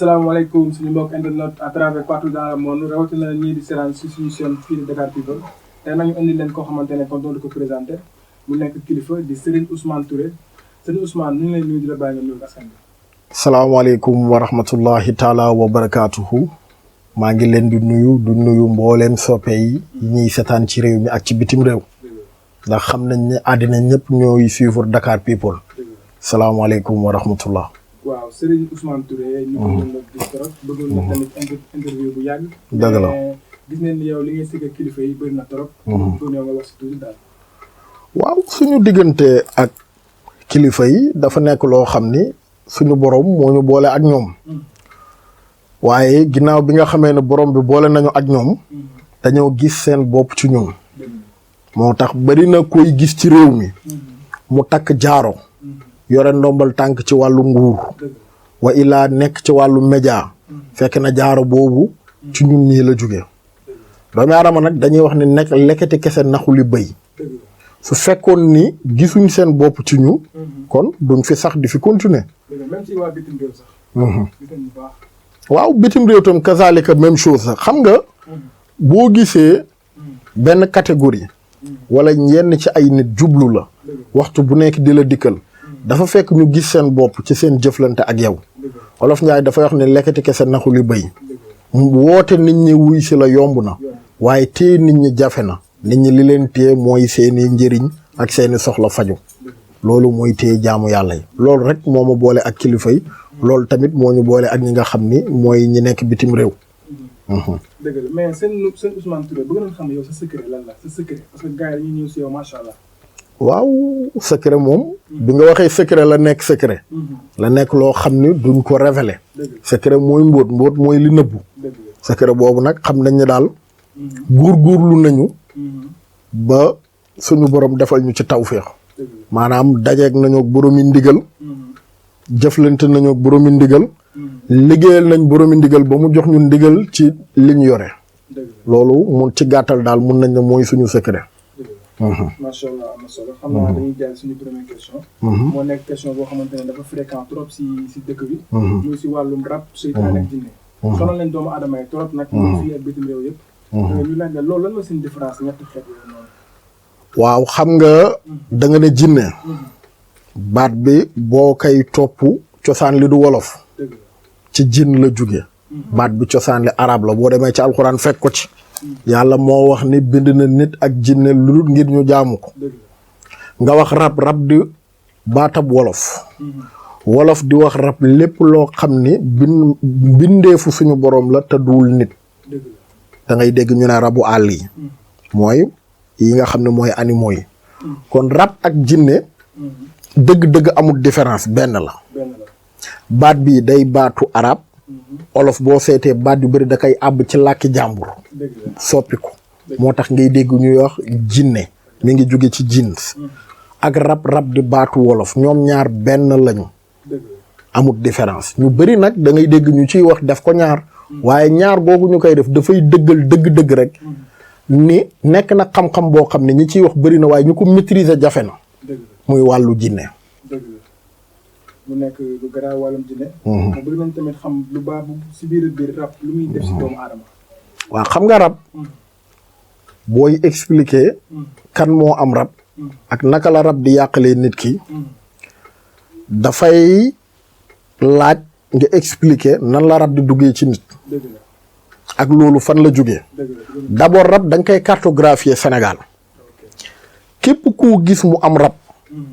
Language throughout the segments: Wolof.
asalaamaaleykum suñu mbokk internet à travers partout dans le monde rawatina ñii di seetaan si suñu chaîne fii di Dakar People tey nañu indi leen koo xamante ne kon doon ko présenté mu nekk kilifa di Serigne Ousmane Touré Serigne Ousmane ñu ngi lay nuyu di la bàyyi nga nuyu askan bi. salaamaaleykum wa rahmatullahi taala wa barakaatuhu maa ngi leen di nuyu mbooleem soppe yi ñuy seetaan ci réew mi ak ci bitim réew ndax xam nañ ne àddina ñëpp ñooy suivre Dakar People. salaamaaleykum wa rahmatullah. waaw Serigne Ousmane Touré. ñu bëggoon la gis trop bëggoon na tamit interview bu yàgg. dëgg la gis nañ ni yow li ngay sigg kilifa yi bëri na trop. bëggoon nga wax si tuuti daal. waaw suñu diggante ak kilifa yi dafa nekk loo xam ni suñu borom moo ñu boole ak ñoom. waaye ginnaaw bi nga xamee ne borom bi boole nañu ak ñoom. dañoo gis seen bopp ci ñun. moo tax bari na koy gis ci réew mi. mu takk jaaro. yore ndombal tànk ci wàllu nguur. wa ilaa nekk ci wàllu média. fekk na jaaro boobu. ci ñun ñii la jóge doomu aadama nag dañuy wax ne nekk lekkati kese naxuli bëy. su fekkoon ni gisuñ seen bopp ci ñu. kon duñ fi sax di fi continuer. même ci waa bitim réew sax. waaw bitim réew tam kazaalika même chose sax xam nga. boo gisee benn catégorie. wala yenn ci ay nit jublu la. waxtu bu nekk di la dikkal. dafa fekk ñu gis seen bopp ci seen jëflante ak yow. Wolof Njaay dafay wax ne lekkati kese naxuli bëy. woote nit ñi wuy si la yomb na. waaye téye nit ñi jafe na. nit ñi li leen téye mooy seeni njëriñ ak seeni soxla faju loolu mooy téye jaamu yàlla yi. loolu rek moo ma boole ak kilifa yi. loolu tamit moo ñu boole ak ñi nga xam ni mooy ñi nekk bitim réew. dëgg la mais seen Ousmane Touré bëgg nañ xam ne yow sa secret lan la sa secret parce que gars yi dañuy ñëw si yow macha allah. waaw secret moom. bi nga waxee secret la nekk secret. la nekk loo xam ni duñ ko révéler. secret mooy mbóot mooy li nëbbu. secret boobu nag xam nañ ne daal. góorgóorlu nañu. ba suñu borom defal ñu ci tawféex. maanaam dajeeg nañu ak boromi ndigal. jëflante nañu ak boromi ndigal. liggéeyal nañ boromi ndigal ba mu jox ñu ndigal ci li ñu yore. loolu mun ci gàttal daal mun nañ ne mooy suñu secret. macha allah am na solo xam naa dañuy jàll suñu première question. moo nekk question boo xamante ne dafa fréquent trop si dëkk bi. muy si wàllum rab seytaane ak jinne. sonal nañ doomu aadama yi trop nag. fii ak bitim réew yëpp. ñu laaj la loolu lan la seen différence ñetti xeet yooyu noonu. waaw xam nga da nga ne jinne baat bi boo koy topp cosaan li du wolof. ci jinn la jóge baat bi cosaan li arab la boo demee ci alxuraan fekk ko ci. yàlla moo wax ni bind na nit ak jinne lu dul ngir ñu jaamu ko. nga wax rab di baatab wolof. wolof di wax rab lépp loo xam ni bindeefu suñu boroom la te duwul nit. da ngay dégg ñu ne rabu àll yi. mooy yi nga xam ne mooy animaux yi. kon rab ak jinne dëgg-dëgg amul différence benn la. baat bi day baatu arab. olof boo seetee baat yu bëri da koy àbb ci làkki jàmbur. soppi ko moo tax ngay dégg ñuy wax jinne mi ngi jóge ci jins ak rab di baatu wolof ñoom ñaar benn lañu. amul différence ñu bëri nag da ngay dégg ñu ciy wax def ko ñaar. waaye ñaar googu ñu koy def dafay dëggal dëgg-dëgg rek. ni nekk na xam-xam boo xam ne ñi ciy wax bëri na waaye ñu ko maîtriser jafe na. muy wàllu jinne. mu nekk lu garaaw wàllum jinne. mu bëgg nañ tamit xam lu baax si biir rab lu muy def si doomu aadama. waaw xam nga rab. booy expliquer. kan moo am rab. ak naka la rab di yàqalee nit ki. dafay laaj nga expliquer nan la rab di duggee ci nit. ak loolu fan la jógee. d'abord rab da nga koy cartographier Sénégal. képp ku gis mu am rab.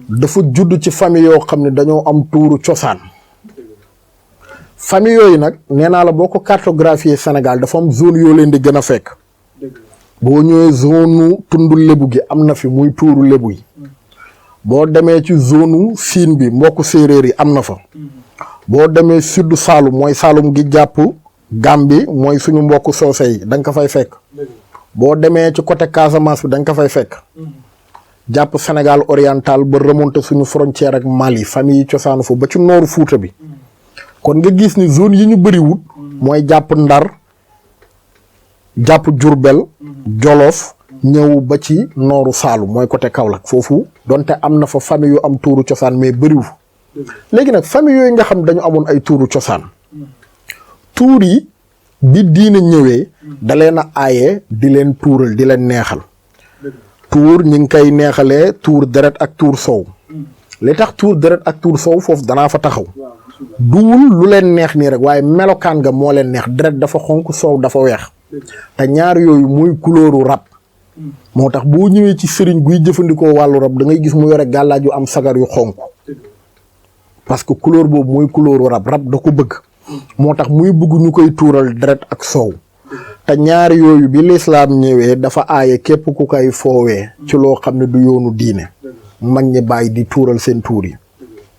dafa judd ci famille yoo xam ne dañoo am tuuru cosaan. famille yooyu nag nee naa la boo ko cartographier Sénégal dafa am zone yoo leen di gën a fekk. boo ñëwee zone tundu lébu gi am na fi muy tuuru lébu yi. boo demee ci zone siin bi mbokku séeréer yi am na fa. boo demee sud Saalum mooy Saalum gi jàpp Gàmbi mooy suñu mbokku soose yi da nga ko fay fekk. boo demee ci côté Casamance bi da nga ko fay fekk. jàpp Sénégal oriental ba remonté suñu frontière ak Mali famille yi cosaanu fa ba ci nooru Fuuta bi. kon nga gis ni zone yi ñu bëriwut. mooy jàpp Ndar jàpp Jurbel Jolof ñëw ba ci nooru Saalum mooy côté Kaolack foofu donte am na fa famille yu am tuuru cosaan mais bëriwu. léegi nag famille yooyu nga xam dañu amoon ay tuuru cosaan. tuur yi bi diine ñëwee da leen a aaye di leen tuural di leen neexal tuur ñi ngi koy neexalee tuur deret ak tuur soow li tax tuur deret ak tuur soow foofu danaa fa taxaw duwul lu leen neex nii rek waaye melokaan nga moo leen neex deret dafa xonk soow dafa weex te ñaar yooyu muy couleur rab moo tax boo ñëwee ci sëriñ guy jëfandikoo wàllu rab da ngay gis mu yore gàllaaj yu am sagar yu xonk parce que couleur boobu mooy couleur rab da ko bëgg moo tax muy bëgg ñu koy tuural deret ak soow te ñaari yooyu bi lislaam ñëwee dafa aaye képp ku koy foowee ci loo xam ne du yoonu diine mag ñi bàyyi di tuural seen tuur yi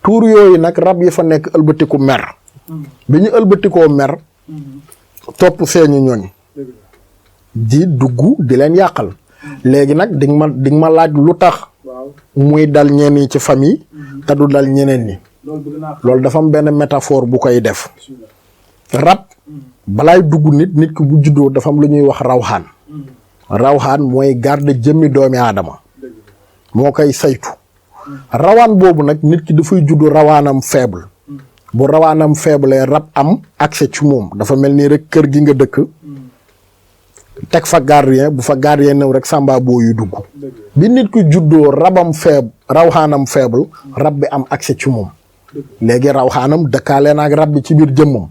tuur yooyu nag rab yi fa nekk ëlbatiku mer bi ñu ëlbatikoo mer topp seeni ñoñ di dugg di leen yàqal léegi nag di nga ma laaj lu tax muy dal ñenn ñi ci famille te du dal ñeneen ñi loolu dafa am benn métaphore bu koy def rab balaay dugg nit ki bu juddoo dafa am lu ñuy wax rawxaan mooy garde jëmmi doomi aadama moo koy saytu rawaan boobu nag nit ki dafay juddu rawaanam faible bu rawaanam faible rab am accès ci moom dafa mel nii rek kër gi nga dëkk teg fa gardien bu fa gardien new rek samba boo yu dugg bi nit ki juddoo rawxaanam faible rab bi am accès ci moom léegi rawxaanam dëkkaale naag rab bi ci biir jëmmam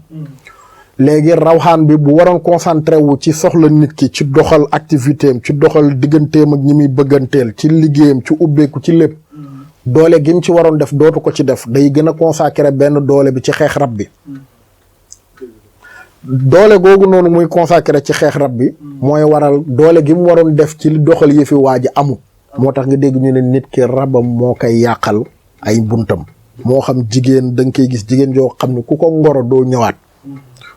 léegi rawxaan bi bu waroon concentré wu ci soxla nit ki ci doxal activité am ci doxal digganteem ak ñi muy bëgganteel ci liggéeyam ci ubbeeku ci lépp doole gi mu ci waroon def dootu ko ci def day gën a consacré benn doole bi ci xeex rab bi doole googu noonu muy consacré ci xeex rab bi mooy waral doole gi mu waroon def ci doxal yëfi waa ji amul moo tax nga dégg ñu ne nit ki rabam moo koy yàqal ay buntam moo xam jigéen da nga koy gis jigéen joo xam ne ku ko ngoro doo ñëwaat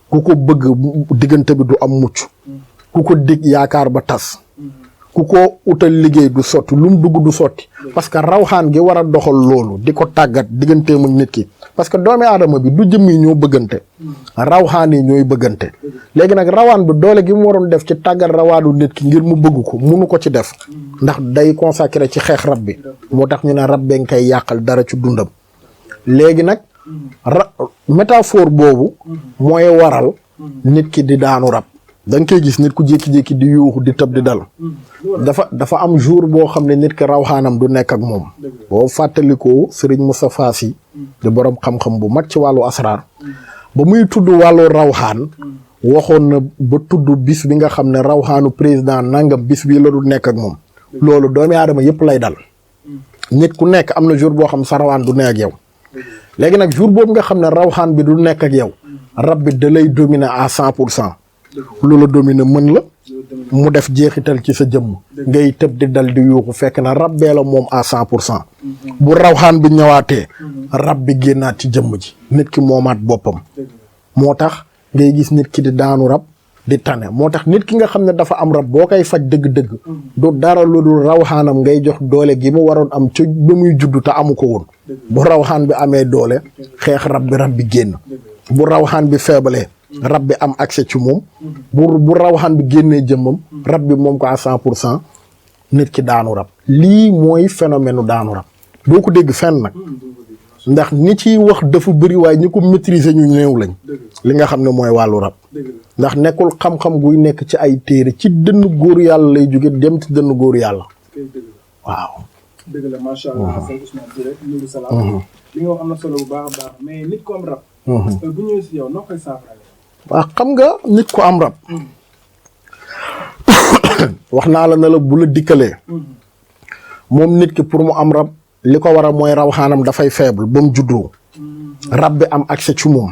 ku ko bëgg diggante bi du am mucc ku ko dig yaakaar ba tas ku ko utal liggéey du sotti lu mu dugg du sotti parce que rawxaan gi war a doxal loolu di ko tàggat digganteem ak nit ki parce que doomi aadama bi du jëm yi ñoo bëggante rawxaan yi ñooy bëggante léegi nag rawaan bi doole gi mu waroon def ci tàggat rawaanu nit ki ngir mu bëgg ko munu ko ci def ndax day consacré ci xeex rab bi moo tax ñu ne rab bee nga koy yàqal dara ci dundam léegi nag métaphore boobu mooy waral nit ki di daanu rab da nga koy gis nit ku jékki-jékki di yuuxu di tëb di dal dafa am jour boo xam ne nit ki rawxaanam du nekk ak moom boo fàttalikoo Serigne Moustapha Sy di borom xam-xam bu mag ci wàllu asraar ba muy tudd wàllu rawxaan waxoon na ba tudd bis bi nga xam ne rawxaanu président nangam bis bii la du nekk ak moom loolu doomi aadama yëpp lay dal nit ku nekk am na jour boo xam sa rawaan du nekk ak yow léegi nag jour boobu nga xam ne rawxaan bi du nekk ak yow rab bi da lay dominer à 100% lu la dominer mën la mu def jeexital ci sa jëmm ngay tëb di dal di yuuxu fekk na rab bee la moom à 100% bu rawxaan bi ñëwaatee rab bi génnaat ci jëmm ji nit ki moomaat boppam moo tax ngay gis nit ki di daanu rab di tane moo tax nit ki nga xam ne dafa am rab boo koy faj dëgg-dëgg du dara lu dul rawxaanam ngay jox doole gi mu waroon am ci ba muy juddu te amu ko woon bu rawxaan bi amee doole xeex rab bi génn bu rawxaan bi feebalee rab bi am accès ci moom bu rawxaan bi génnee jëmmam rab bi moom ko à 100% nit ki daanu rab lii mooy phénomène daanu rab doo ko dégg fenn nag ndax ni ciy wax dafa bëri waaye ñi ko maîtriser ñu néew lañ li nga xam ne mooy wàllu rab ndax nekkul xam-xam guy nekk ci ay téere ci dënn góor yàlla lay jóge dem ci dënn góor yàlla waaw dëgg la macha allah sëñ Ousmane Touré nuyu salaam li nga wax am na solo bu baax a baax mais nit ko am rab bu ñëwee si yow noo koy saafara waaw xam nga nit ko am rab wax naa la ne la bu la dikkalee moom nit ki pour mu am rab li ko war a mooy rawxaanam dafay faible ba mu juddoo rab bi am accès ci moom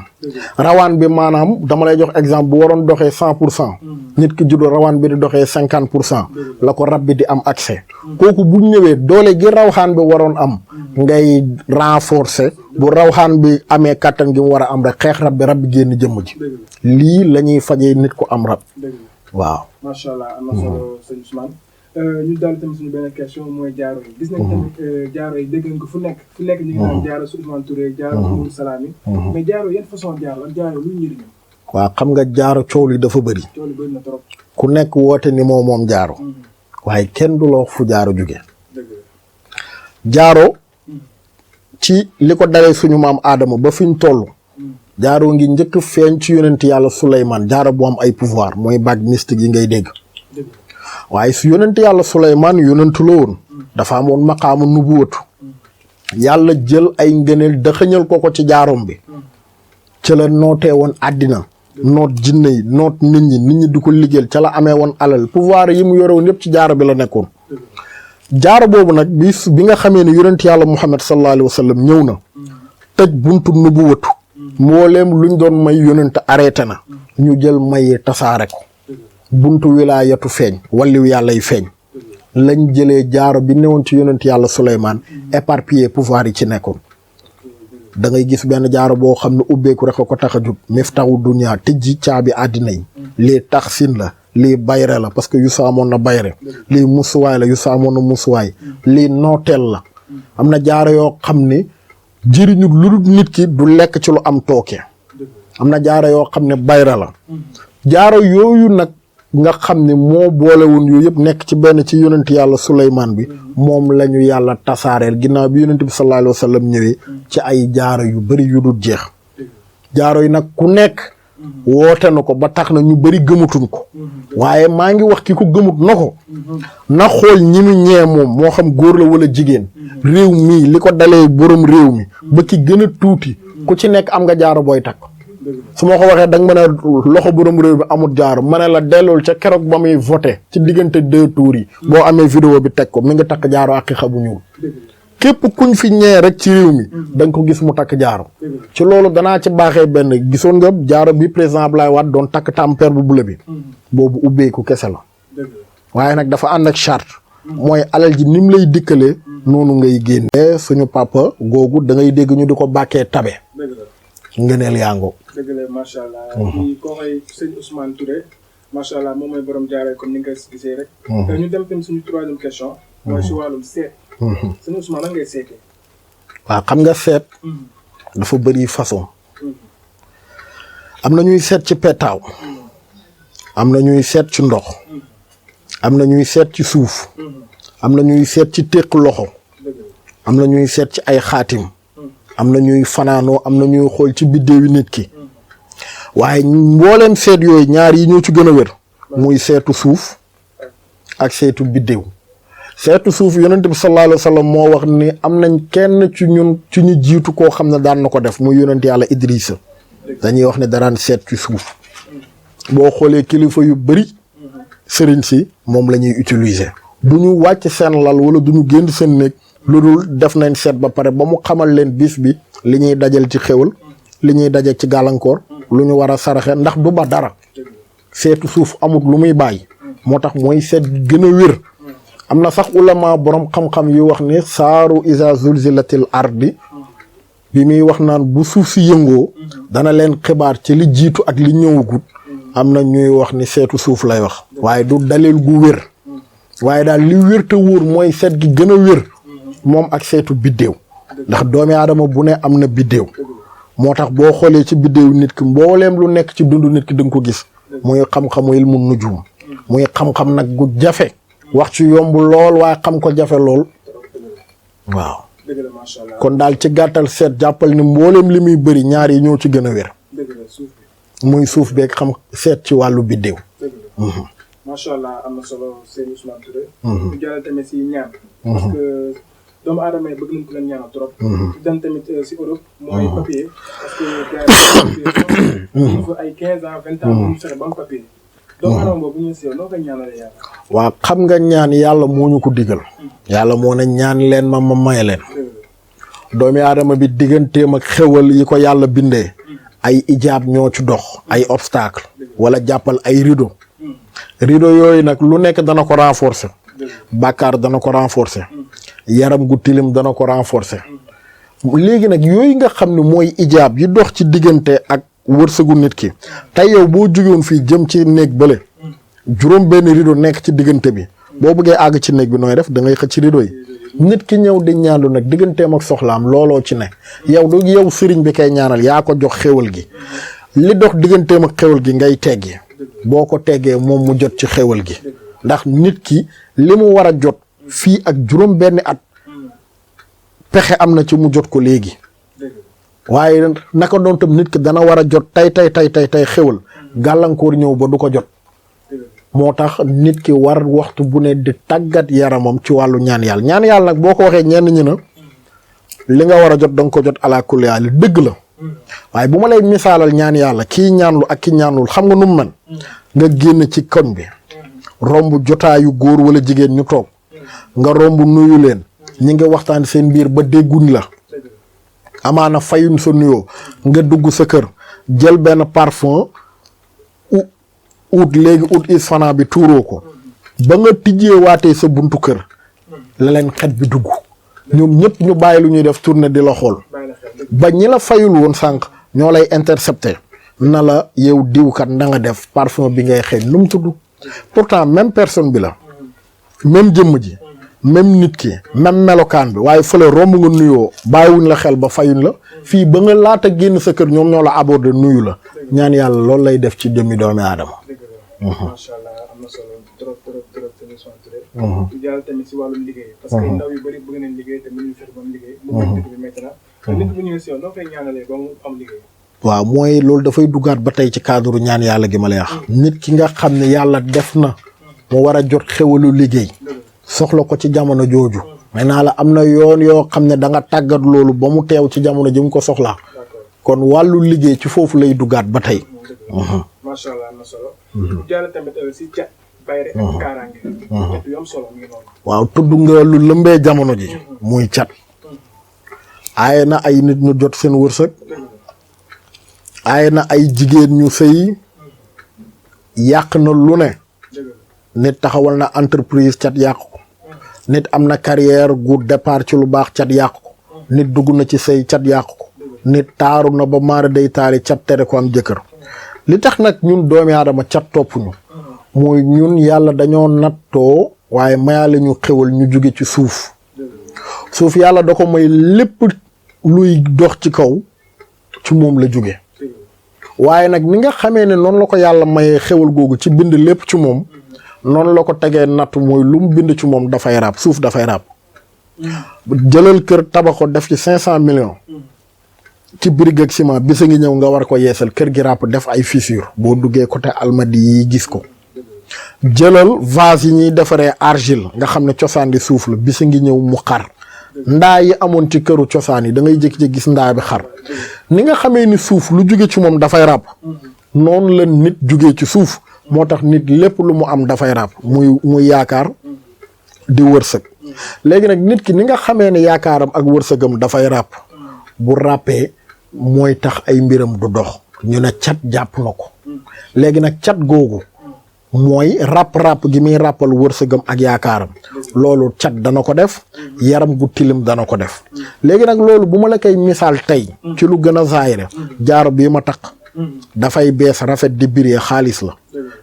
rawaan bi maanaam dama lay jox exemple bu waroon doxee 100% nit ki juddoo rawaan bi di doxee 50% la ko rab bi di am accès kooku bu ñëwee doole gi rawxaan bi waroon am ngay renforcer bu rawxaan bi amee kàttan gi mu war a am rek xeex rab bi génn jëmm ji lii la ñuy fajee nit ku am rab waaw macha allah am na solo sëñ Ousmane ñu daal tamit suñu benn question mooy jaaro yi gis nañ tamit jaaro yi dégg nga ko fu nekk ñu ngi naan jaaro su Ousmane Touré jaaro Mourou Salam yi mais jaaro yan façon jaaro ak jaaro luy njëriñam waaw xam nga jaaro coow li dafa bëri na trop ku nekk woote ni moom jaaro waaye kenn du la wax fu jaaro jóge jaaro ci li ko dalee suñu maam Aadama ba fi ñu toll jaaro ngi njëkk feeñ ci yonent yàlla Suleymaan jaaro bu am ay pouvoir mooy bague mystique yi ngay dégg waaye su yonent yàlla Suleymaan yonentu la woon dafa amoon maqaamu nubuwatu yàlla jël ay ngëneel dëxëñal ko ci jaarom bi ca la nootee woon àddina noot jinne yi noot nit ñi di ko liggéeyal ca la amee woon alal pouvoir yi mu yore woon yëpp ci jaaro bi la nekkoon jaaro boobu nag bi nga xamee ne yonent yàlla Muhammad sallallahu alayhi wa sallam ñëw na tëj buntu nubuwatu mbooleem luñ doon may yonent arrêté na ñu jël maye tasaare ko buntu wilaayatu feeñ walliw yàlla yi feeñ lañ jëlee jaaro bi newoon ci yonent yàlla Suleymaan éparpillé pouvoir yi ci nekkoon da ngay gis benn jaaro boo xam ne ubbeeku rek ko tax a jub miftahu dunya tëjji caabi àddina yi lii taxsin la lii bayre la parce que Yuusa amoon na bayre lii musuwaay la Yuusa amoon na musuwaay lii nooteel la am na jaaro yoo xam ne jëriñu lu dul nit ki du lekk ci lu am tooke am na jaaro yoo xam ne bayre la jaaro yooyu nag nga xam ne moo boole woon yooyu yëpp nekk ci benn ci yonent yàlla Suleymaan bi moom la ñu yàlla tasaareel ginnaaw bi yonent bi sallallahu alayhi wa sallam ñëwee ci ay jaaro yu bari yu dul jeex jaaro yi nag ku nekk woote na ko ba tax na ñu bari gëmatuñ ko waaye maa ngi wax ki ko gëmut na ko na xool ñi mu ñee moom moo xam góor la wala jigéen réew mii li ko dalee borom réew mi ba ki gën a tuuti ku ci nekk am nga jaaro booy takk su ma ko waxee da nga mën a loxo borom réew bi amul jaaro ma ne la dellool ca keroog ba muy voté ci diggante 2 tours yi boo amee vidéo bi teg ko mi ngi takk jaaro ak xa bu ñuul képp kuñ fi ñee rek ci réew mi da nga ko gis mu takk jaaro ci loolu danaa ci baaxee benn gisoon nga jaaro bi président Abdoulaye Wade doon takk tamper bu bula bi boobu ubbeeku kese la waaye nag dafa ànd ak charte mooy alal ji ni mu lay dikkalee noonu ngay génne suñu papa googu da ngay dégg ñu di ko bàkkee tabe ngëneel yaango dëgg la macha allah. kii koo koy sëñ Ousmane Touré macha allah moom mooy borom jaaree comme ni nga ko gisee rek. ñu dem tamit suñu 3e question. mooy si wàllum seet. sëñ Ousmane nan ngay seetee. waaw xam nga seet. dafa bëri façon. am na ñuy seet ci petaaw. am na ñuy seet ci ndox. am na ñuy seet ci suuf. am na ñuy seet ci téq loxo. am na ñuy seet ci ay xaatim. am na ñuy fanaanoo am na ñuy xool ci biddéewi nit ki waaye mbooleem seet yooyu ñaar yi ñoo ci gën a wér muy seetu suuf ak seetu biddéew seetu suuf yonent bi sallallahu alayhi wa sallam moo wax ni am nañ kenn ci ñun ci ñu jiitu koo xam ne daan na ko def muy yonent yàlla Idrissa dañuy wax ne daraan seet ci suuf boo xoolee kilifa yu bari sëriñ si moom la ñuy utiliser du ñu wàcc seen lal wala du ñu génn seen néeg lu dul def nañ seet ba pare ba mu xamal leen bis bi li ñuy dajal ci xéwal li ñuy dajal ci gàllankoor lu ñu war a saraxe ndax du ba dara seetu suuf amut lu muy bàyyi moo tax mooy seet gën a wér am na sax ulama borom xam-xam yu wax ne saaru isa zulzilatil ardi bi muy wax naan bu suuf si yëngoo dana leen xibaar ci li jiitu ak li ñëwagut am na ñuy wax ni seetu suuf lay wax waaye du dalil gu wér waaye daal li wér te wóor mooy seet gi gën a wér moom ak seetu biddéew ndax doomi aadama bu ne am na biddéew moo tax boo xoolee ci biddéew nit ki mbooleem lu nekk ci dundu nit ki da nga ko gis muy xam-xamu ilmu nujum muy xam-xam nag gu jafe wax ci yomb lool waaye xam ko jafe lool waaw kon daal ci gàttal seet jàppal ni mbooleem li muy bëri ñaar yi ñoo ci gën a wér muy suuf beeg xam seet ci wàllu biddéew macha allah am na solo sëñ Ousmane Touré. ñu jàllale tamit si ñaan. parce que doomu aadama yi bëgg nañ ko leen ñaanal trop. dem tamit si Europe. mooy papier. parce que gars yi fa ay 15 ans 20 ans. mu fexe ba am papier. doomu aadama boobu bu ñu seew noo koy ñaanalee yàlla. waaw xam nga ñaan yàlla moo ñu ko digal. yàlla moo ne ñaan leen ma maye leen. doomi aadama bi digganteem ak xewal yi ko yàlla bindee. ay ijaab ñoo ci dox. ay obstacle wala jàppal ay rideau. rideau yooyu nag lu nekk dana ko renforcer bàkkaar dana ko renforcer yaram gu tilim dana ko renforcer léegi nag yooyu nga xam ne mooy ijaab yi dox ci diggante ak wërsëgu nit ki tey yow boo jógewoon fii jëm ci néeg bële juróom benn rideau nekk ci diggante bi boo bëggee àgg ci néeg bi nooy def da ngay xëcc ci rideau yi nit ki ñëw di ñaandu nag digganteem ak soxlaam looloo ci ne yow du yow sëriñ bi kay ñaanal yaa ko jox xéwal gi li dox digganteem ak xéwal gi ngay teggi boo ko teggee moom mu jot ci xéwal gi ndax nit ki li mu war a jot fii ak juróom benn at pexe am na ci mu jot ko léegi waaye naka doon tam nit ki dana war a jot tey xéwal gàllankoor ñëw ba du ko jot moo tax nit ki war waxtu bu ne di tàggat yaramam ci wàllu ñaan yàlla nag boo ko waxee ñenn ñi na li nga war a jot da nga ko jot ala kulli haal dëgg la waaye bu ma lay misaalal ñaan yàlla kii ñaanlu ak ki ñaanlul xam nga nu mu mën nga génn ci koñ bi romb jotaayu góor wala jigéen ñu toog nga romb nuyu leen ñi nga waxtaan seen biir ba dégguñ la amaana fayuñ sa nuyoo nga dugg sa kër jël benn parfum ut léegi ut isfana bi tuuroo ko ba nga tijjee waatee sa buntu kër la leen xet bi dugg ñoom ñëpp ñu bàyyi lu ñuy def tourné di la xool ba ñi la fayul woon sànq ñoo lay intercepté na la yow diwkat da nga def parfum bi ngay xeeñ nu mu tudd pourtant même personne bi la même jëmm ji même nit ki même melokaan bi waaye fële romb nga nuyoo bàyyiwuñ la xel ba fayuñ la fii ba nga laata génn sa kër ñoom ñoo la abordé nuyu la ñaan yàlla loolu lay def ci jëmmi doomi aadama. macha allah am na solo trop émission Touré. yàlla tamit si wàllum liggéey. parce que ndaw yu bëri bëgg nañ liggéey te mënuñu fexe ba mu liggéey. mu ngi dëkk bi maintenant. nit bu ñëwee si yow noo koy ñaanalee ba mu am liggéey. waaw mooy loolu dafay duggaat ba tey ci cadre ñaan yàlla gi ma lay wax. nit ki nga xam ne yàlla def na. mu war a jot xewalu liggéey. soxla ko ci jamono jooju. maintenant la am na yoon yoo xam ne da nga tàggat loolu ba mu teew ci jamono ji mu ko soxlaa. kon wàllu liggéey ci foofu lay duggaat ba tey. macha allah am na solo. jàll tamit si cat bayre ak kaaraange. cat yu am solo mi ngi noonu. waaw tudd nga lu lëmbee jamono ji. muy cat. aaye na ay nit ñu jot seen wërsëg. aaye na ay jigéen ñu sëy. yàq na lu ne. nit taxawal na entreprise cat yàq ko. nit am na carrière gu départ ci lu baax cat yàq ko. nit dugg na ci sëy cat yàq ko. nit taaru na ba maara day taari cat tere ko am jëkkër. li tax nag ñun doomi aadama cat topp ñu. mooy ñun yàlla dañoo nattoo waaye mayaale ñu xewal ñu jóge ci suuf. suuf yàlla da ko may lépp luy dox ci kaw ci moom la jóge waaye nag ni nga xamee ne noonu la ko yàlla mayee xewal googu ci bind lépp ci moom noonu la ko tegee natt mooy lu mu bind ci moom dafay raab suuf dafay raab. jëlal kër tabax ko def ci 500 millions. ci brique ak ciment bisa ngi ñëw nga war ko yeesal kër gi ràpp def ay fissure boo duggee côté almadi yi gis ko. jëlal vase yi ñuy defaree argile nga xam ne cosaan di suuf la bisa ngi ñëw mu xar. ndaa yi amoon ci këru cosaan yi da ngay jékki-jékki gis ndaa bi xar. ni nga xamee ni suuf lu jóge ci moom dafay ràpp. noonu la nit jógee ci suuf. moo tax nit lépp lu mu am dafay ràpp muy yaakaar di wërsëg. léegi nag nit ki ni nga xamee ne yaakaaram ak wërsëgam dafay ràpp. bu ràppee mooy tax ay mbiram du dox ñu ne cat jàpp na ko léegi nag cat googu mooy ràpp gi muy ràppal wërsëgam ak yaakaaram loolu cat dana ko def yaram gu tilim dana ko def léegi nag loolu bu ma la koy misaal tey ci lu gën a zaayre jaaro bii ma takk dafay bees rafet di biree xaalis la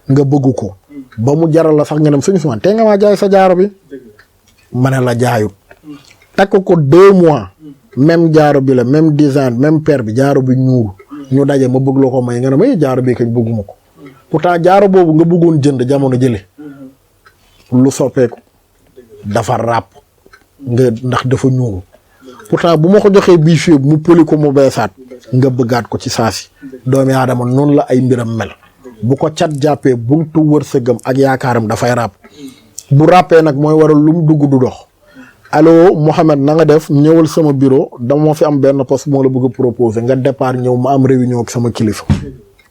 nga bëgg ko ba mu jaral la sax nga dem suñu sumaan te nga maa jaay sa jaaro bi ma ne la jaayut takk ko 2 mois même jaaro bi la même design même paire bi jaaro bi ñuul ñu daje ma bëgg la ko may nga ne may jaaro bi kañ bëgguma ko pourtant jaaro boobu nga bëggoon jënd jamono jële lu soppeeku dafa ràpp nga ndax dafa ñuul pourtant bu ma ko joxee bii fii mu pëli ko mu beesaat nga bëggaat ko ci saasi doomi aadama noonu la ay mbiram mel bu ko cat jàppee buntu wërsëgam ak yaakaaram dafay ràpp bu ràppee nag mooy waral lu mu dugg du dox. allo Mouhamed na nga def ñëwal sama bureau dama fi am benn poste moo la bëgg a proposer nga départ ñëw ma am réunion ak sama kilifa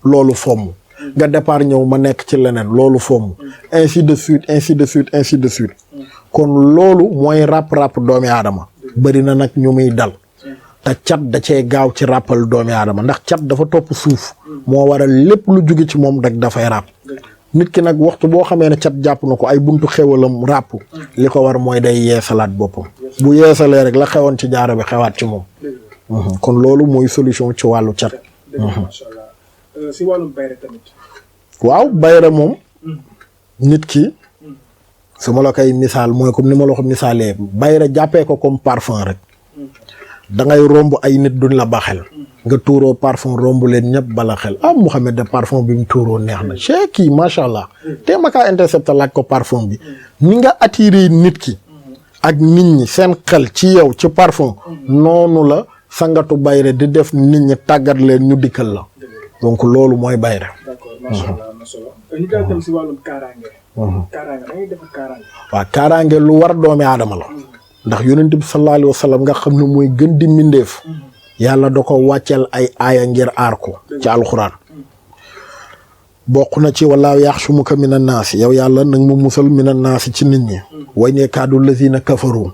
loolu fomm nga départ ñëw ma nekk ci leneen loolu fomm ainsi de suite ainsi de suite ainsi de suite kon loolu mooy ràpp doomi aadama bëri na nag ñu muy dal te cat da cee gaaw ci ràppal doomi aadama ndax cat dafa topp suuf moo waral lépp lu jóge ci moom rek dafay ràpp nit ki nag waxtu boo xamee ne cat jàpp na ko ay buntu xewalam ràpp li ko war mooy day yeesalaat boppam bu yeesalee rek la xewoon ci jaaro bi xewaat ci moom kon loolu mooy solution ci wàllu cat. macha allah si wàllum bayre tamit. waaw bayre moom nit ki su ma la koy misaal mooy comme ni ma la ko misaalee bayre jàppee ko comme parfum rek da ngay romb ay nit duñ la baxel nga tuuroo parfum romb leen ñëpp bala xel Mouhamed de parfum bi mu tuuroo neex na chez kii macha allah te ma kaa intercepté laaj ko parfum bi ni nga attiré nit ki ak nit ñi seen xel ci yow ci parfum noonu la sangatu bayre di def nit ñi tàggat leen ñu dikkal la donc loolu mooy bayre. d'accord macha allah am na solo. ñu daal dem si wàllum kaaraange. kaaraange da ngay def kaaraange. waaw kaaraange lu war doomi aadama la. ndax yonent bi sallallahu alayhi wa sallam nga xam ne mooy gën di mbindeef. yàlla da ko wàcceel ay aaya ngir aar ko ci alxuraan. bokk na ci wallaahu yaxshumuka minan naasi yow yàlla nag mu musal minan naasi ci nit ñi. way ne kaadu lazina kafaru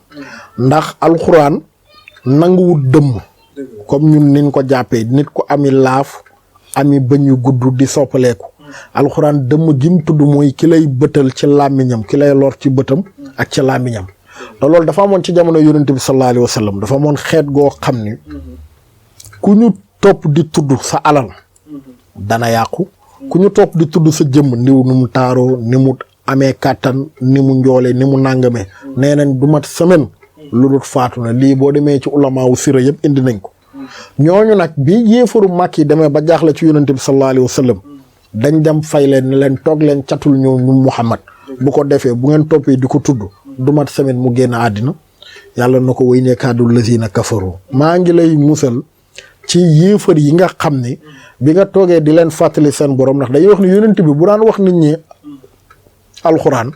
ndax alxuraan nanguwut dëmm. comme ñun niñ ko jàppee nit ko ami laaf. ami bëñ yu gudd di soppaleeku alxuraan dëmm gim tudd mooy ki lay bëtal ci làmmiñam ki lay lor ci bëtam ak ci làmmiñam te loolu dafa amoon ci jamono yonent bi sallallahu alayhi wa sallam dafa amoon xeet goo xam ni ku ñu topp di tudd sa alal dana yàqu ku ñu topp di tudd sa jëmm niw ni mu taaroo ni mu amee kàttan ni mu njoolee ni mu nàngamee nee nañ du mat semaine lu dul faatu na lii boo demee ci ulamaawu sira yëpp indi nañ ko ñooñu nag bi yéefaru màkk yi demee ba jaaxle ci yonent bi sallallahu alayhi wa sallam dañ dem fay leen ne leen toog leen catul ñëw ñu Muhammad bu ko defee bu ngeen toppee di ko tudd du mat semaine mu génn àddina yàlla na ko way ne kaadul lazina kafaru maa ngi lay musal ci yéefar yi nga xam ne bi nga toogee di leen fàttali seen borom ndax dañuy wax ne yonent bi bu daan wax nit ñi alxuraan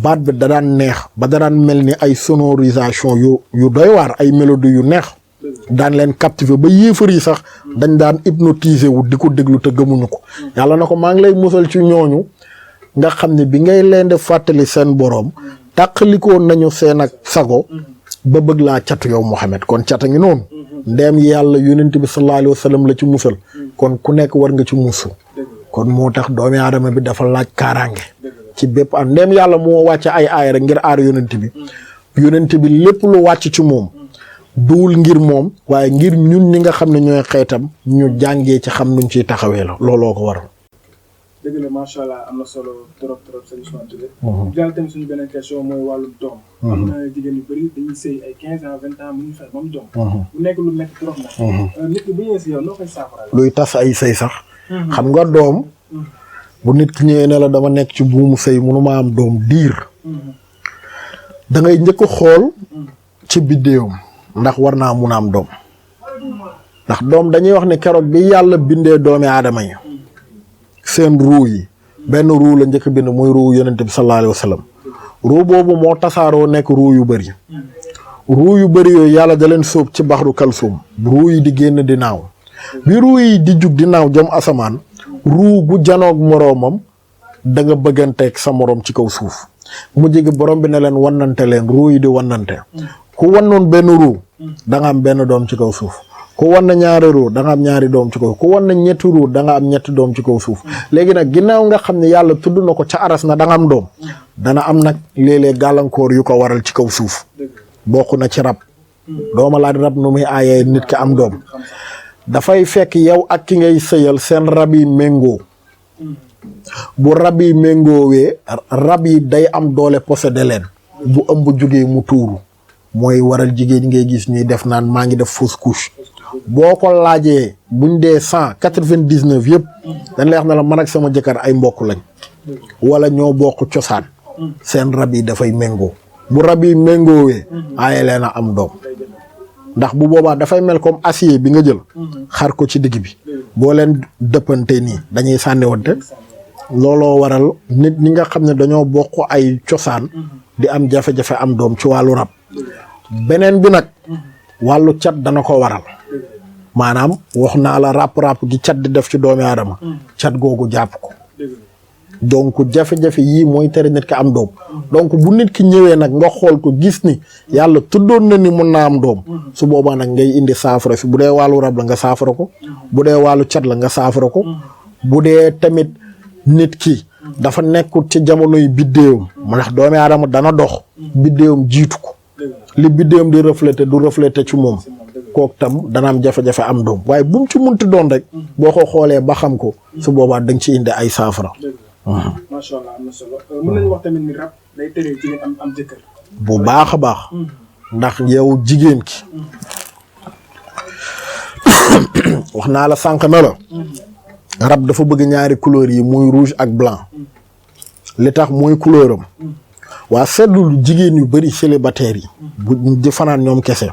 baat bi da daan neex ba da daan mel ni ay sonorisation yu doy waar ay mélodie yu neex daan leen captiver ba yéefar yi sax dañ daan hypnotiser wu di ko déglu te gëmuñu ko yàlla na ko maa ngi lay musal ci ñooñu nga xam ne bi ngay leen di fàttali seen boroom tàqalikoo nañu seen ak sago ba bëgg laa catu yow Muhammad kon cata ngi noonu ndeem yàlla yonent bi sallallahu alayhi wa sallam la ci musal kon ku nekk war nga ci musu kon moo tax doomi aadama bi dafa laaj kaaraange ci bépp am ndeem yàlla moo wàcce ay aay rek ngir aar yonent bi lépp lu wàcc ci moom duwul ngir moom waaye ngir ñun ñi nga xam ne ñooy xeetam ñu jàngee ci xam nuñ ciy taxawee la looloo ko waral. dëgg la macha allah am na solo trop sëñ Ousmane Touré. jàll tamit suñu beneen question mooy wàllu doom. am na jigéen yu bëri dañuy sëy ay 15 ans 20 ans mu ngi fay ba mu doom. bu nekk lu métti trop nag. nit ki bu ñëwee si yow noo koy saafara. luy tas ay sëy sax. xam nga doom. bu nit ki ñëwee ne la dama nekk ci buumu sëy mënuma am doom diir. da ngay njëkk a xool. ci biddéewam. ndax war naa mun a am doom ndax doom dañuy wax ne keroog bi yàlla bindee doomi aadama yi seen ruu yi benn ruu la njëkk bind muy ruu yonent bi sallallahu alayhi wa sallam ruu boobu moo tasaaroo nekk ruu yu bëri yooyu yàlla da leen sóob ci baxru kalsum ruu yi di génn di naaw bi ruu yi di jug di naaw jëm asamaan ruu bu janoog moroomam da nga bëgganteeg sa moroom ci kaw suuf mu jigi borom bi ne leen wannante leen ruu yi di wannante ku wannoon benn ruu da nga am benn doom ci kaw suuf ku wan na ñaari ruu da nga am ñaari doom ci kaw ku wan na ñetti ruu da nga am ñetti doom ci kaw suuf léegi nag ginnaaw nga xam ne yàlla tudd na ko ca aras na da nga am doom dana am nag léeg-léeg gàllankoor yu ko waral ci kaw suuf bokk na ci rab dooma laaj rab nu muy aayee nit ki am doom dafay fekk yow ak ki ngay sëyal seen rab yi méngoo bu rab yi méngoowee rab yi day am doole possédé leen bu ëmb jugee mu tuuru mooy waral jigéen ñi ngay gis ñuy def naan maa ngi def fausse couche boo ko laajee buñ dee 199 yëpp dañ lay wax ne la man ak sama jëkkër ay mbokk lañ wala ñoo bokk cosaan seen rab yi dafay méngoo bu rab yi méngoowee aaye leen a am doom ndax bu boobaa dafay mel comme acier bi nga jël xar ko ci digg bi boo leen dëppante nii dañuy sànniwante looloo waral nit ñi nga xam ne dañoo bokk ay cosaan di am jafe-jafe am doom ci wàllu rab beneen bi nag wàllu cat dana ko waral maanaam wax naa la ràpp gi cat di def ci doomi aadama cat googu jàpp ko donc jafe-jafe yii mooy tere nit ki am doom donc bu nit ki ñëwee nag nga xool ko gis ni yàlla tuddoon na ni mun naa am doom su boobaa nag ngay indi saafara fi bu dee wàllu rab la nga saafara ko bu dee wàllu cat la nga saafara ko bu dee tamit nit ki dafa nekkul ci jamonoy biddéewam ndax doomi aadama dana dox biddéewam jiitu ko li biddéewam di refléter du refléter ci moom kooku tam dana am jafe-jafe am doom waaye bu mu ci munti doon rek boo ko xoolee ba xam ko su boobaa da nga ci indi ay saafara. macha allah am na solo mën nañu wax tamit ni rab day tere jigéen am jëkkër. bu baax a baax. ndax yow jigéen ki wax naa la sànq na la. rab dafa bëgg ñaari couleur yi muy rouge ak blanc li tax mooy couleur am waa seetlu jigéen yu bëri célibataires yi bu di fanaan ñoom kese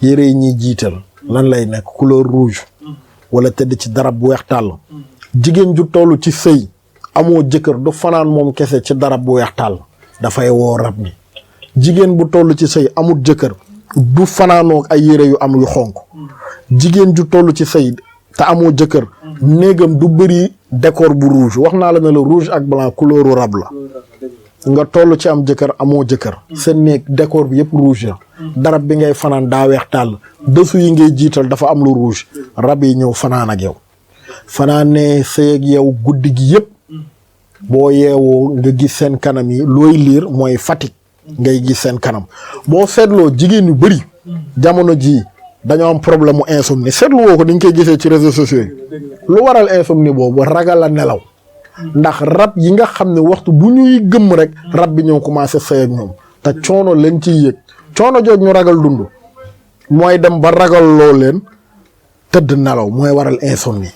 yére yi ñuy jiital lan lay nekk couleur rouge wala tëdd ci darab bu weex tàll jigéen ju toll ci sëy amoo jëkkër du fanaan moom kese ci darab bu weex tàll dafay woo rab bi jigéen bu toll ci sëy amul jëkkër du fanaanoo ay yére yu am yu xonk jigéen ju toll ci sëy te amoo jëkkër néegam du bëri décor bu rouge wax naa la ne la rouge ak blanc couleuru rab la nga toll ci am jëkkër amoo jëkkër sa néeg décor bi yëpp rouge la darab bi ngay fanaan daa weex tàll dessous yi ngay jiital dafa am lu rouge rab yi ñëw fanaan ak yow fanaan ne sëy ak yow guddi gi yëpp boo yeewoo nga gis seen kanam yi looy liir mooy fatigue ngay gis seen kanam boo seetloo jigéen yu bëri jamono ji dañoo am problème mu insomnie seetlu woo ko ni ñu koy gisee ci réseaux sociaux yi lu waral insomnie boobu ragal a nelaw ndax rab yi nga xam ne waxtu bu ñuy gëmm rek rab bi ñëw commencé sëy ak ñoom te coono lañ ciy yëg coono jooj ñu ragal dund mooy dem ba ragal loo leen tëdd nelaw mooy waral insomnie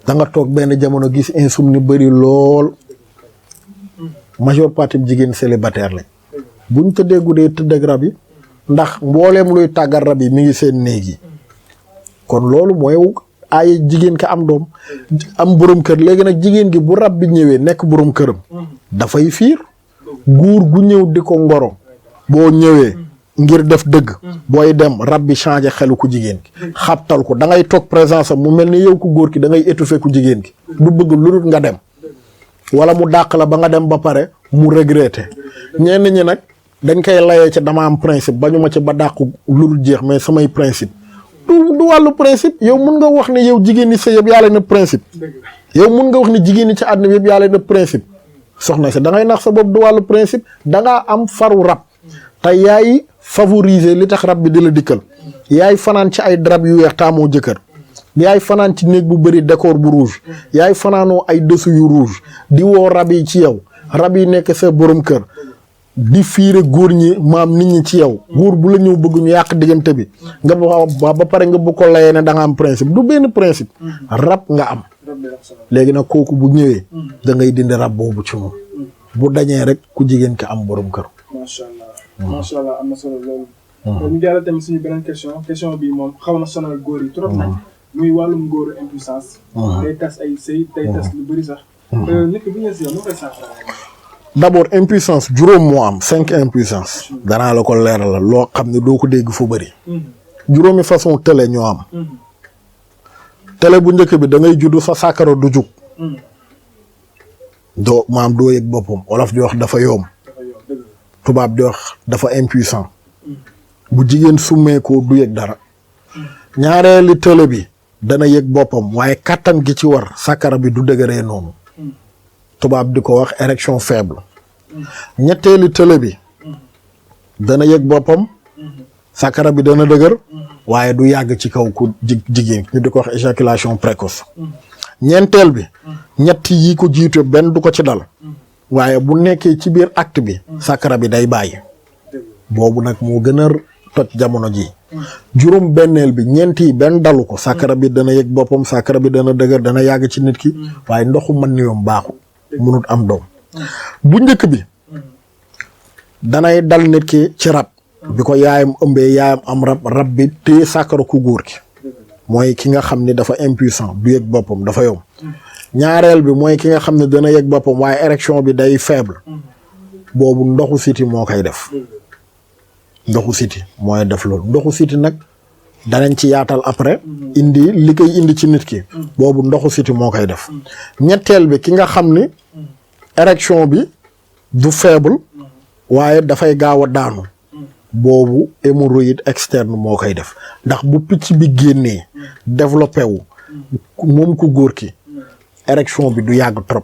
da nga toog benn jamono gis insomnie bëri lool majeure partie jigéen célibataire lañ buñ tëddee guddee tëdd ak rab yi ndax mbooleem luy tàggat rab yi mi ngi seen néeg yi kon loolu mooy ay jigéen ka am doom am borom kër léegi nag jigéen gi bu rab bi ñëwee nekk borom këram dafay fiir góor gu ñëw di ko ngoro boo ñëwee ngir def dëgg booy dem rab bi changé xelu ku jigéen gi xabtal ko da ngay toog présence am mu mel ni yow ku góor ki da ngay étouffé ku jigéen gi du bëgg lu dul nga dem wala mu dàq la ba nga dem ba pare mu regretté ñenn ñi nag dañ koy layee ci dama am principe bañu ma ci ba dàqu lu dul jeex mais samay principe du wàllu principe yow mun nga wax ne yow jigéen ñi sa yëpp yaa leen na principe yow mun nga wax ne jigéen ñi ci àdduna bi yëpp yaa leen na principe soxna si da ngay nax sa bopp du wàllu principe da ngaa am faru rab te yaay favoriser li tax rab bi di la dikkal yaay fanaan ci ay drap yu weex taamoo jëkkër yaay fanaan ci néeg bu bëri décor bu rouge yaay fanaanoo ay dessous yu rouge di woo rab yi ci yow rab yi nekk sa borom kër di fiire góor ñi maam nit ñi ci yow góor bu la ñëw bëgg ñu yàq diggante bi nga ba pare nga bëgg ko layee ne da nga am principe du benn principe rab nga am léegi nag kooku bu ñëwee da ngay dindi rab boobu ci moom bu dañee rek ku jigéen ki am borom kër. macha allah am na solo loolu. ñu jàllale tamit suñu beneen question bi moom xaw na sonal góor yi trop nag muy wàllum góoru impuissance. day tas ay sëy day tas lu bëri sax. nit ki bu ñu si yow nu koy saafara. d'abord impuissance juróom moo am 5 impuissance danaa la ko leeral loo xam ne doo ko dégg fu bëri. juróomi façon télé ñoo am. télé bu njëkk bi da ngay juddu sa sàkkara du jug. doo maam doo yëg boppam wolof di wax dafa yoom tubaab di wax dafa impuissant bu jigéen summeekoo du yëg dara ñaareeli télé bi dana yëg boppam waaye kattan gi ci war sàkkara bi du dëgëree noonu tubaab di ko wax érection faible ñetteeli télé bi dana yëg boppam sàkkara bi dana dëgër waaye du yàgg ci kaw ku jigéen ñu di ko wax éjaculation précoce ñeenteel bi ñett yi ko jiite benn du ko ci dal waaye bu nekkee ci biir acte bi sàkkara bi day bàyyi boobu nag moo gën a toj jamono ji juróom benneel bi ñeent yi benn dalu ko sàkkara bi dana yëg boppam sàkkara bi dana dëgër dana yàgg ci nit ki waaye ndoxu mën ni yoom baaxu mënut am doom bu njëkk bi danay dal nit ki ci rab bi ko yaayam ëmbee yaayam am rab bi téye sàkkara ku góor ki mooy ki nga xam ni dafa impuissant du yëg boppam dafa yomb ñaareel bi mooy ki nga xam ne dana yëg boppam waaye érection bi day faible boobu ndoxu siti moo koy def ndoxu siti mooy def loolu ndoxu siti nag danañ ci yaatal après indi li koy indi ci nit ki boobu ndoxu siti moo koy def ñetteel bi ki nga xam ni érection bi du faible waaye dafay gaaw a daanu boobu hémorroïde externe moo koy def ndax bu picc bi génnee développé wu moom ku góor ki érection bi du yàgg trop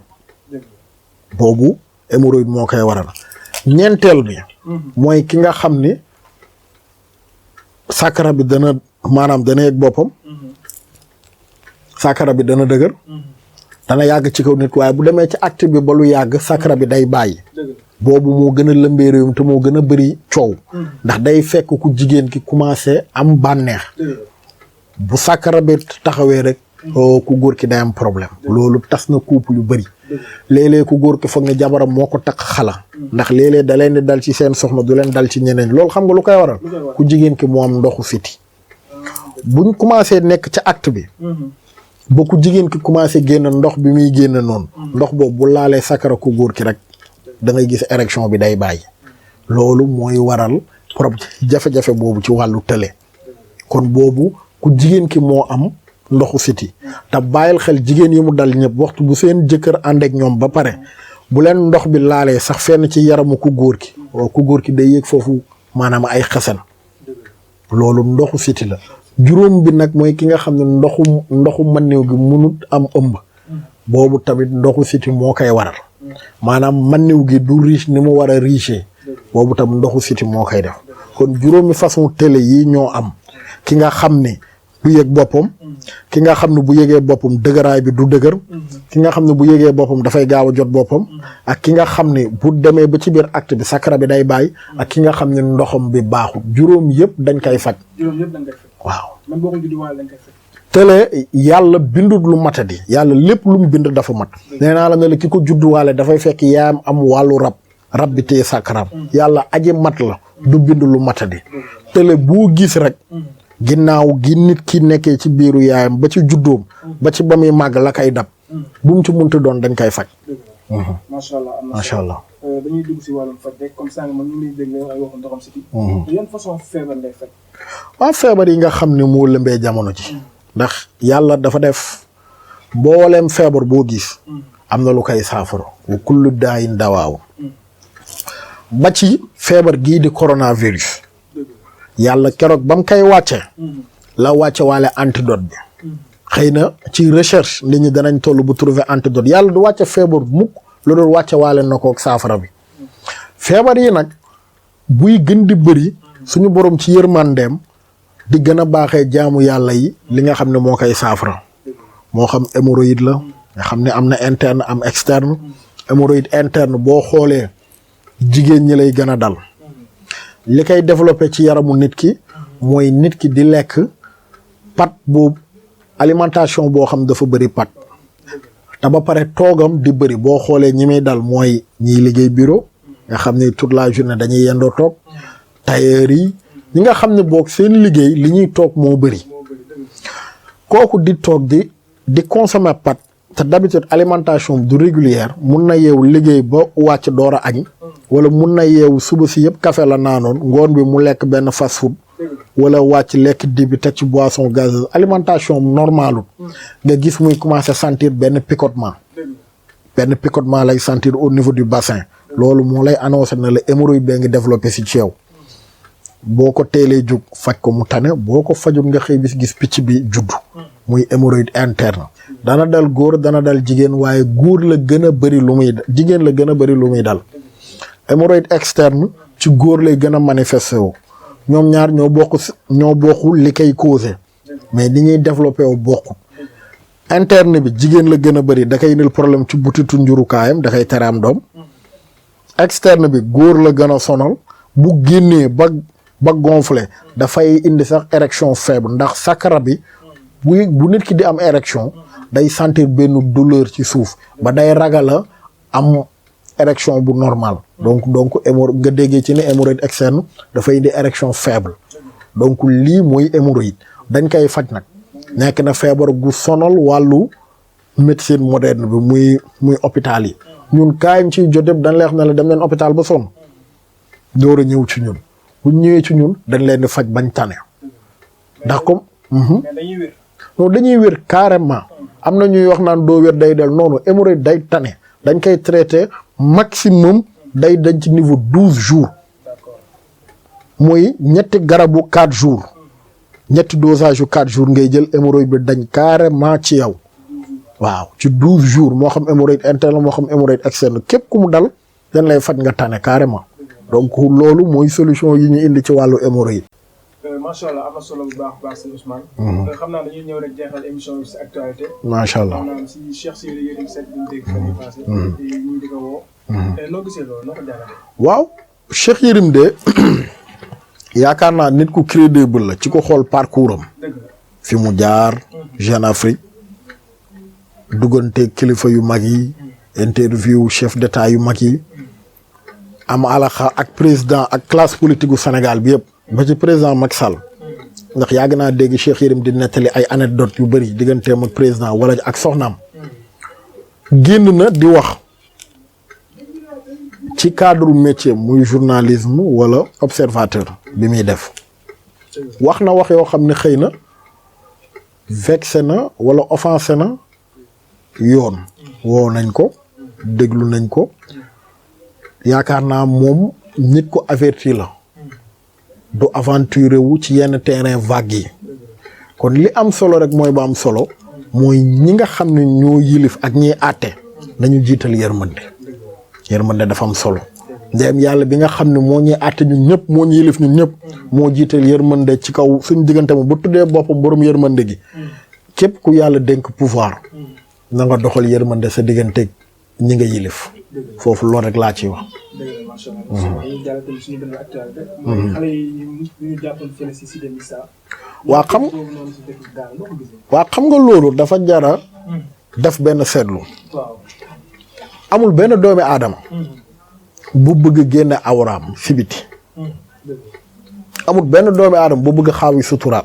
boobu hémorroïde moo koy waral ñeenteel bi mooy ki nga xam ni sàkkara bi dana maanaam dana yëg boppam sàkkara bi dana dëgër dana yàgg ci kaw nit waaye bu demee ci acte bi ba lu yàgg sàkkara bi day bàyyi boobu moo gën a lëmbee réewum te moo gën a bëri coow ndax day fekk ku jigéen ki commencé am bànneex bu sàkkara bi taxawee rek ku góor ki day am problème loolu tas na couple yu bëri léeg-léeg ku góor ki foog ne jabaram moo ko takk xala ndax léeg-léeg da leen di dal ci seen soxna du leen dal ci ñeneen loolu xam nga lu koy waral ku jigéen ki moo am ndoxu siti buñ commencé nekk ca acte bi ba ku jigéen ki commencé génn ndox bi muy génn noonu ndox boobu bu laalee sakara ku góor ki rek da ngay gis érection bi day bàyyi loolu mooy waral problème jafe-jafe boobu ci wàllu tële kon boobu ku jigéen ki moo am ndoxu siti te bàyyil xel jigéen yi mu dal ñëpp waxtu bu seen jëkkër ànd ak ñoom ba pare bu leen ndox bi laalee sax fenn ci yaramu ku góor ki ku góor ki day yëg foofu maanaam ay xasan loolu ndoxu siti la juróom bi nag mooy ki nga xam ne ndoxu manniw gi munut am ëmb boobu tamit ndoxu siti moo koy waral maanaam manniw gi du riche ni mu war a riche boobu tam ndoxu siti moo koy def kon juróomi façon télé yi ñoo am ki nga xam ne du yëg boppam ki nga xam ne bu yëgee boppam dëgëraay bi du dëgër ki nga xam ne bu yëgee boppam dafay gaaw a jot boppam ak ki nga xam ne bu demee ba ci biir acte bi sakara bi day bàyyi ak ki nga xam ne ndoxam bi baaxul juróom yëpp dañ koy faj waaw man boo ko judduwaale dañ koy faj télé yàlla bindut lu matadi yàlla lépp lu mu bind dafa mat nee naa la ne la ki ko judduwaale dafay fekk yaayam am wàllu rab bi téye sakaram yàlla aji mat la du bind lu matadi télé boo gis rek ginnaaw gi nit ki nekkee ci biiru yaayam ba ci juddoom ba ci ba muy màgg la koy dab bu mu ci munti doon dañ koy faj macha allah macha allah dañuy dugg si wàllum faj rek comme ça man ñu ngi dégg ay waxu ndoxam siti yan façon feebar lay faj waaw feebar yi nga xam ne moo lëmbee jamono ci ndax yàlla dafa def mbooleem feebar boo gis am na lu koy saafara wa kullu daayin dawaaw ba ci feebar gii di coronavirus yàlla keroog ba mu koy wàcce la wàcce waale antidote bi xëy na ci recherche nit ñi danañ toll bu trouver antidote yàlla du wàcce feebar mukk lu doon wàcce waale na ko saafara bi feebar yi nag buy gën di bëri suñu borom ci yërmandeem di gën a baaxee jaamu yàlla yi li nga xam ne moo koy saafara moo xam hémorroïde la nga xam ne am na interne am externe hémorroïde interne boo xoolee jigéen ñi lay gën a dal li koy développé ci yaramu nit ki mooy nit ki di lekk pat boobu alimentation boo xam dafa bëri pat te ba pare toogam di bëri boo xoolee ñi muy dal mooy ñiy liggéey bureau nga xam ne toute la journée dañuy yendoo toog tailleur yi ñi nga xam ne boog seen liggéey li ñuy toog moo bëri kooku di toog di consommer pat te d'habitude alimentation du régulière mun na yeewu liggéey ba wàcc door a añ wala mun na yeewu suba si yëpp café la naanoon ngoon bi mu lekk benn fast food wala wàcc lekk dibi teg ci boisson gazeuse alimentation normalu nga gis muy commencer sentir benn picotement lay sentir au niveau du bassin loolu moo lay annoncé ne la hémorroïde bee ngi développé si ci yow boo ko teelee jug faj ko mu tane boo ko fajul nga xëy bis gis picc bi juddu muy hémorroïde interne dana dal góor dana dal jigéen waaye góor la gën a bëri lu muy jigéen la gën a bëri lu muy dal hémorroïde externe ci góor lay gën a manifesté wu ñoom ñaar ñoo bokkul li koy causé mais ni ñuy développé wu bokkul interne bi jigéen la gën a bëri da koy indil problème ci butitu njurukaayam da koy tere am doom externe bi góor la gën a sonal bu génnee ba gonflé dafay indi sax érection faible ndax sakara bi bu nit ki di am érection day sentir benn douleur ci suuf ba day ragala am érection bu normal donc nga déggee ci ne hémorroïde externe dafay indi érection faible donc lii mooy hémorroïde dañ koy faj nag nekk na feebar gu sonal wàllu médecine moderne bi muy hôpital yi ñun kaayam ciy jot yëpp dañ lay wax ne la dem leen hôpital ba sonn door a ñëw ci ñun bu ñëwee ci ñun dañ leen di faj bañ tane ndax comme non dañuy wér carrément am na ñuy wax naan doo wér day del noonu hémorroïde day tane dañ koy traité maximum day dañ ci niveau 12 jours mooy ñetti garabu 4 jours ñetti dosage yu 4 jours ngay jël hémorroïde bi dañ carrément ci yow waaw ci 12 jours moo xam hémorroïde interne moo xam hémorroïde externe képp ku mu dal dañ lay faj nga tane carrément donc loolu mooy solution yi ñu indi ci wàllu hémorroïde. macha allah am na solo bu baax sëñ Ousmane. xam naa dañuy ñëw rek jeexal émission bi si actualité. macha allah maanaam si Cheikh Sidy Yérim Seck bi ñu dégg fan yii passé. ñu di ko woo. noo gisee loolu noo ko jàngatee. waaw Cheikh Yérim de yaakaar naa nit ku crédible la ci ko xool parcours am. fi mu jaar. Jeune Afrique duggante kilifa yu mag yi. interview chef d'état yu mag yi am alaxa ak président ak classe politique gu Sénégal bi yëpp ba ci président Macky Sall ndax yàgg naa dégg Cheikh Yérim di nettali ay anecdote yu bëri digganteem ak président wala ak soxnaam génn na di wax ci cadre métier muy journalisme wala observateur bi muy def wax na wax yoo xam ne xëy na vexé na wala offensé na yoon woo nañ ko déglu nañ ko yaakaar naa moom nit ko averti la du aventuré wu ci yenn terrain vague yi kon li am solo rek mooy ba am solo mooy ñi nga xam ne ñoo yilif ak ñiy àtte nañu jiital yërmande dafa am solo ndéem yàlla bi nga xam ne moo ñuy àtte ñun ñëpp moo ñu yilif ñun ñëpp moo jiital yërmande ci kaw suñu diggante ma bu tuddee boppam borom yërmande gi képp ku yàlla dénk pouvoir na nga doxal yërmande sa diggante ñi nga yilif foofu loolu rek laa ciy wax. waa xam nga loolu dafa jara def benn seetlu amul benn doomi aadama bu bëgg génne awraam si biti amul benn doomi aadama bu bëgg xaawi suturaal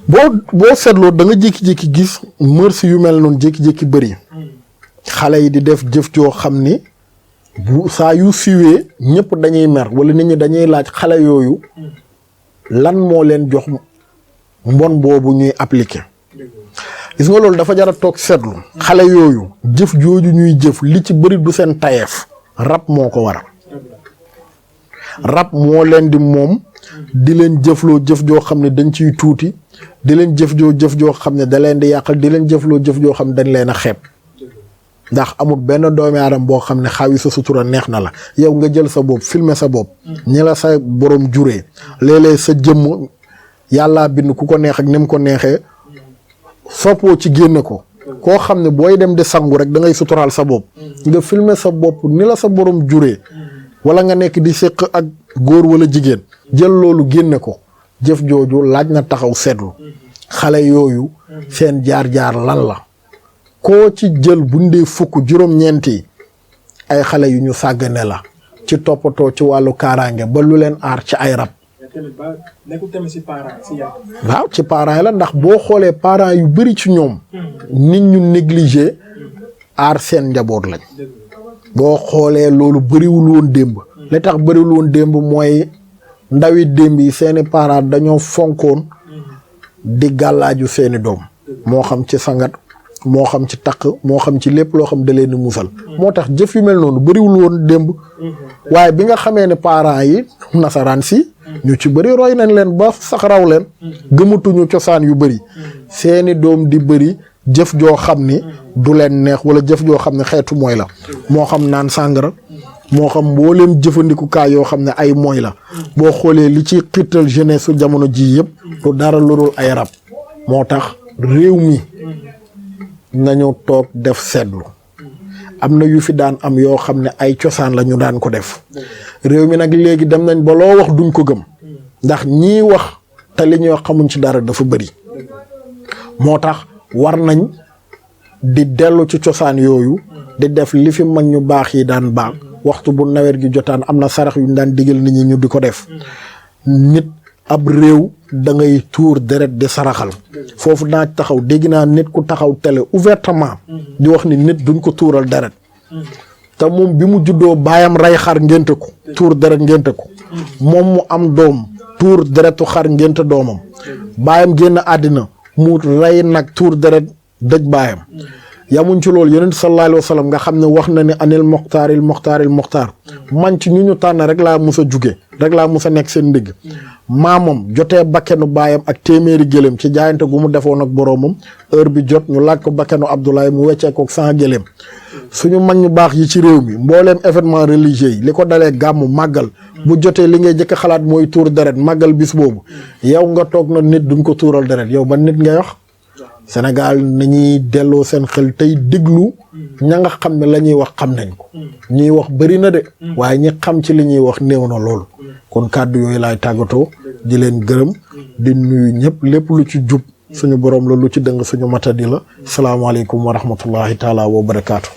boo seetloo da nga jékki-jékki gis merci yu mel noonu jékki-jékki bëri xale yi di def jëf joo xam ni bu saa yu siwee ñëpp dañuy mer wala nit ñi dañuy laaj xale yooyu lan moo leen jox mbon boobu ñuy appliquer gis nga loolu dafa jar a toog seetlu xale yooyu jëf jooju ñuy jëf li ci bëri du seen tayeef rab moo ko waral rab moo leen di moom di leen jëfloo jëf joo xam ne dañ ciy tuuti di leen jëf joo xam ne da leen di yàqal di leen jëfloo jëf joo xam ne dañ leen a xeeb ndax amul benn doomi aadama boo xam ne xawi sa sutura neex na la yow nga jël sa bopp filmer sa bopp ñi la sa borom juree léeg-léeg sa jëmm yàllaa bind ku ko neex ak ni mu ko neexee soppoo ci génne ko koo xam ne booy dem di sangu rek da ngay suturaal sa bopp nga filmer sa bopp ni la sa borom juree wala nga nekk di séq ak góor wala jigéen jël loolu génne ko jëf jooju laaj na taxaw seetlu xale yooyu seen jaar-jaar lan la koo ci jël bundee fukk juróom-ñeenti ay xale yu ñu sàggane la ci toppatoo ci wàllu kaaraange ba lu leen aar ci ay rab waaw ci parents yi la ndax boo xoolee parents yu bari ci ñoom nit ñu négligé aar seen njaboot lañ boo xoolee loolu bëriwul woon démb li tax bëriwul woon démb mooy ndawi démb yi seeni parents dañoo fonkoon di gàllaaju seeni doom moo xam ci sangat moo xam ci takk moo xam ci lépp loo xam da leen di musal moo tax jëf yu mel noonu bëriwul woon démb waaye bi nga xamee ne parents yi nasaraan si ñu ci bëri roy nañ leen ba sax raw leen gëmatuñu cosaan yu bëri seeni doom di bëri jëf joo xam ni du leen neex wala jëf joo xam ne xeetu mooy la moo xam naan sàngara moo xam mbooleem jëfandikukaay yoo xam ne ay mooy la boo xoolee li ci xiirtal jeunesse su jamono ji yëpp du dara lu dul ay rab moo tax réew mi nañu toog def seetlu am na yu fi daan am yoo xam ne ay cosaan la ñu daan ko def réew mi nag léegi dem nañ ba loo wax duñ ko gëm ndax ñii wax te li ñuy wax xamuñ ci dara dafa bëri moo tax war nañ di dellu ci cosaan yooyu di def li fi mag ñu baax yi daan baax waxtu bu nawet gi jotaan am na sarax yu ñu daan digal nit ñi ñu di ko def nit ab réew da ngay tuur deret di saraxal foofu naa taxaw dégg naa nit ku taxaw télé ouvertement di wax ni nit duñ ko tuural deret te moom bi mu juddoo baayam rey xar ngénte ko tuur deret ngénte ko moom mu am doom tuur deretu xar ngénte doomam baayam génn àddina mu rey nag tuur deret dëj baayam yamuñ ci loolu yonent sallallahu alayhi wa sallam nga xam ne wax na ne anil moxtaaril moxtaar man ci ñu tànn rek laa mus a juge rek laa mus a nekk seen ndigg maamam jotee bakkenu baayam ak téeméeri gëléem ci jaayante gu mu defoon ak boroomam heure bi jot ñu laaj ko bakkenu Abdoulaye mu weccee ko 100 gëléem suñu mag ñu baax yi ci réew mi mbooleem événement religieux yi li ko dalee gàmmu màggal bu jotee li ngay jëkk xalaat mooy tuur deret màggal bis boobu yow nga toog na nit duñ ko tuural deret yow ba nit ngay wax Sénégal nañuy delloo seen xel tey déglu ña nga xam ne la ñuy wax xam nañ ko ñuy wax bëri na de waaye ñi xam ci li ñuy wax néew na loolu kon kàddu yooyu laay tàggatoo di leen gërëm di nuyu ñëpp lépp lu ci jub suñu borom la lu ci dëng suñu matadi la salaamaaleykum wa rahmatullahi taala wa barakaatu